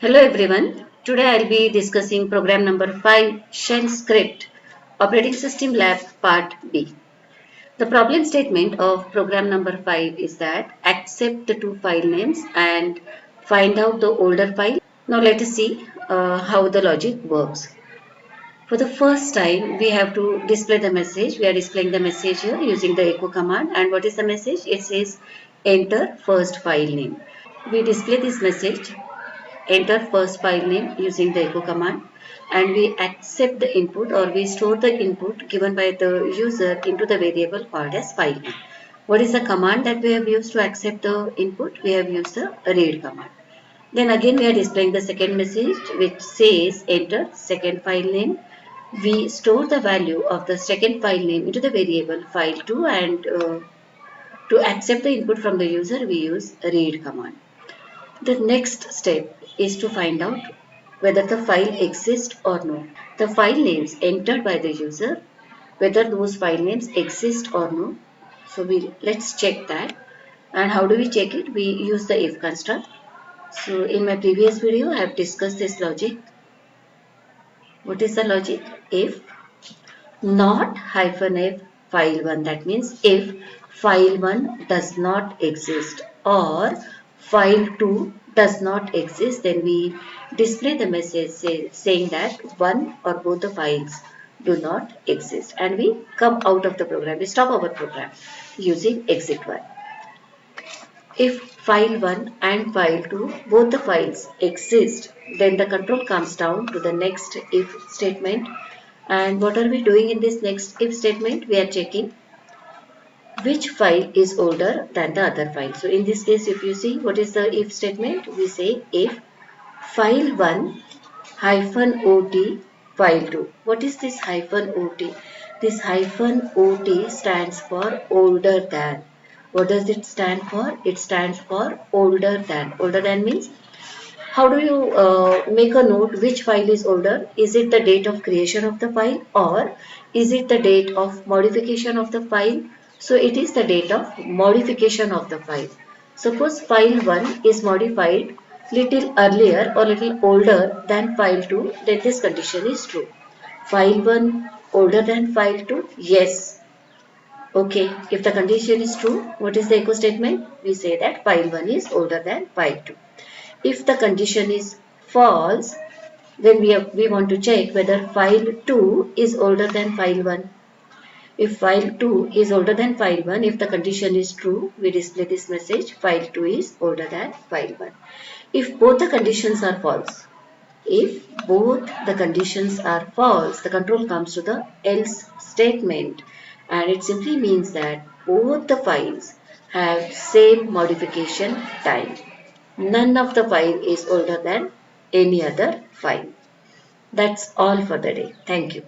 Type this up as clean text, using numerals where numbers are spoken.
Hello everyone. Today I'll be discussing program number 5 Shell Script Operating System Lab Part B. The problem statement of program number 5 is that accept the two file names and find out the older file. Now let us see how the logic works. For the first time we have to display the message. We are displaying the message here using the echo command, and what is the message? It says enter first file name. We display this message, enter first file name using the echo command, and we accept the input or we store the input given by the user into the variable called as file name. What is the command that we have used to accept the input? We have used the read command. Then again we are displaying the second message which says enter second file name. We store the value of the second file name into the variable file2, and to accept the input from the user we use read command. The next step is to find out whether the file exists or not. The file names entered by the user, whether those file names exist or no. So let's check that. And how do we check it? We use the if construct. So in my previous video I have discussed this logic. What is the logic? If not -f file1, that means if file1 does not exist or file2 does not exist, then we display the message saying that one or both the files do not exist, and we come out of the program. We stop our program using exit 1. If file 1 and file 2 both the files exist, then the control comes down to the next if statement. And what are we doing in this next if statement? We are checking which file is older than the other file. So in this case, if you see, what is the if statement? We say if file 1 hyphen ot file 2. What is this hyphen ot? This hyphen ot stands for older than. What does it stand for? It stands for older than. Older than means, how do you make a note which file is older? Is it the date of creation of the file, or is it the date of modification of the file? So it is the date of modification of the file. Suppose file 1 is modified little earlier or little older than file 2, then this condition is true. File 1 older than file 2? Yes. Okay, if the condition is true, what is the echo statement? We say that file 1 is older than file 2. If the condition is false, then we want to check whether file 2 is older than file 1. If file 2 is older than file 1, if the condition is true, we display this message, file 2 is older than file 1. If both the conditions are false, if both the conditions are false, the control comes to the else statement, and it simply means that both the files have same modification time. None of the file is older than any other file. That's all for the day. Thank you.